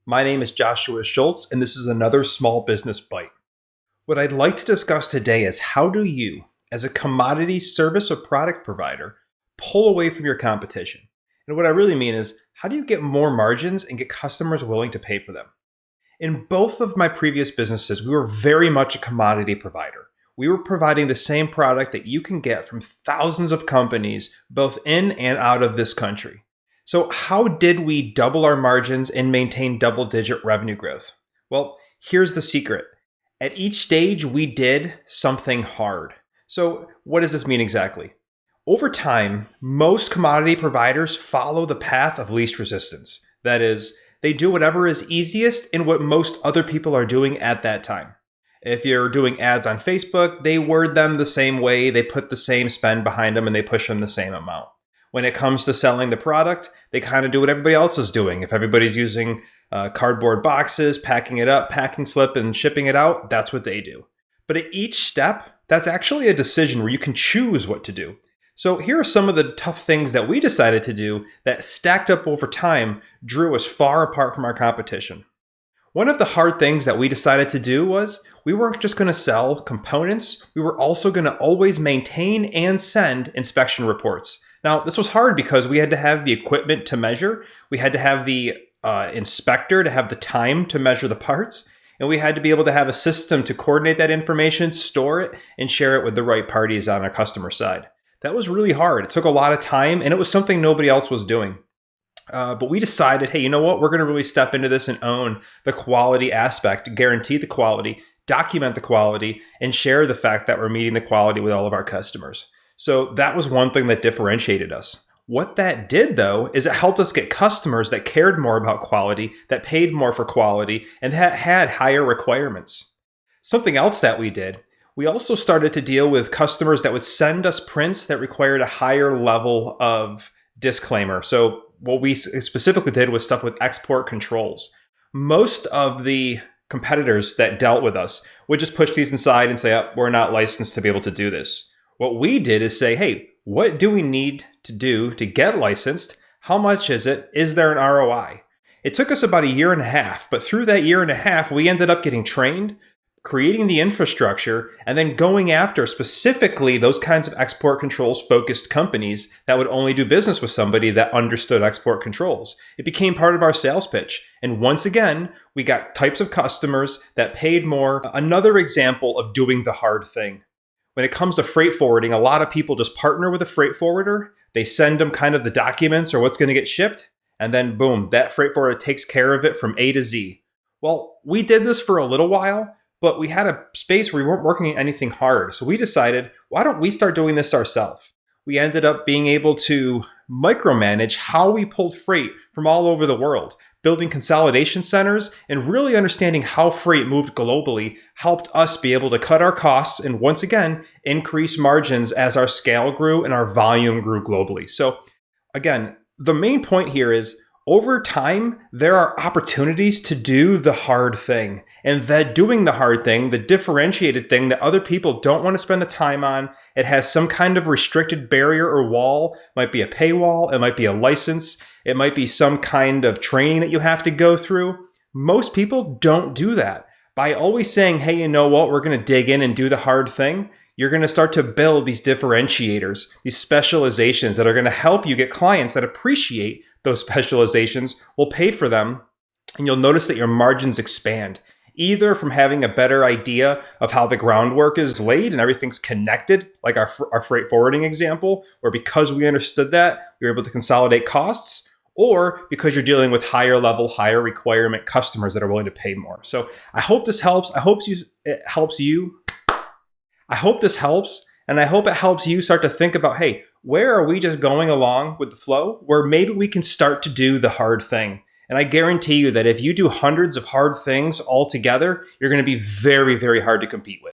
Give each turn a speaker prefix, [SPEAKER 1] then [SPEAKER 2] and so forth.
[SPEAKER 1] My name is Joshua Schultz, and this is another Small Business Bite. What I'd like to discuss today is how do you, as a commodity service or product provider, pull away from your competition? And what I really mean is, how do you get more margins and get customers willing to pay for them? In both of my previous businesses, we were very much a commodity provider. We were providing the same product that you can get from thousands of companies, both in and out of this country. So how did we double our margins and maintain double-digit revenue growth? Well, here's the secret. At each stage, we did something hard. So what does this mean exactly? Over time, most commodity providers follow the path of least resistance. That is, they do whatever is easiest and what most other people are doing at that time. If you're doing ads on Facebook, they word them the same way, they put the same spend behind them, and they push them the same amount. When it comes to selling the product, they kind of do what everybody else is doing. If everybody's using cardboard boxes, packing it up, packing slip, and shipping it out, that's what they do. But at each step, that's actually a decision where you can choose what to do. So here are some of the tough things that we decided to do that stacked up over time drew us far apart from our competition. One of the hard things that we decided to do was we weren't just going to sell components, we were also going to always maintain and send inspection reports. Now, this was hard because we had to have the equipment to measure, we had to have the inspector to have the time to measure the parts, and we had to be able to have a system to coordinate that information, store it, and share it with the right parties on our customer side. That was really hard. It took a lot of time, and it was something nobody else was doing. But we decided, hey, you know what? We're going to really step into this and own the quality aspect, guarantee the quality, document the quality, and share the fact that we're meeting the quality with all of our customers. So that was one thing that differentiated us. What that did, though, is it helped us get customers that cared more about quality, that paid more for quality, and that had higher requirements. Something else that we did, we also started to deal with customers that would send us prints that required a higher level of disclaimer. So what we specifically did was stuff with export controls. Most of the competitors that dealt with us would just push these inside and say, oh, we're not licensed to be able to do this. What we did is say, hey, what do we need to do to get licensed? How much is it? Is there an ROI? It took us about a year and a half, but through that year and a half, we ended up getting trained, creating the infrastructure, and then going after specifically those kinds of export controls focused companies that would only do business with somebody that understood export controls. It became part of our sales pitch. And once again, we got types of customers that paid more. Another example of doing the hard thing. When it comes to freight forwarding, a lot of people just partner with a freight forwarder. They send them kind of the documents or what's going to get shipped. And then boom, that freight forwarder takes care of it from A to Z. Well, we did this for a little while, but we had a space where we weren't working anything hard. So we decided, why don't we start doing this ourselves? We ended up being able to micromanage how we pulled freight from all over the world. Building consolidation centers and really understanding how freight moved globally helped us be able to cut our costs and once again, increase margins as our scale grew and our volume grew globally. So again, the main point here is over time, there are opportunities to do the hard thing. And that doing the hard thing, the differentiated thing that other people don't want to spend the time on, it has some kind of restricted barrier or wall. It might be a paywall, it might be a license, it might be some kind of training that you have to go through. Most people don't do that. By always saying, hey, you know what, we're going to dig in and do the hard thing, you're going to start to build these differentiators, these specializations that are going to help you get clients that appreciate those specializations, will pay for them, and you'll notice that your margins expand, either from having a better idea of how the groundwork is laid and everything's connected, like our freight forwarding example, or because we understood that, we were able to consolidate costs, or because you're dealing with higher level, higher requirement customers that are willing to pay more. So I hope this helps. I hope it helps you. I hope this helps, and I hope it helps you start to think about, hey, where are we just going along with the flow where maybe we can start to do the hard thing? And I guarantee you that if you do hundreds of hard things all together, you're going to be very, very hard to compete with.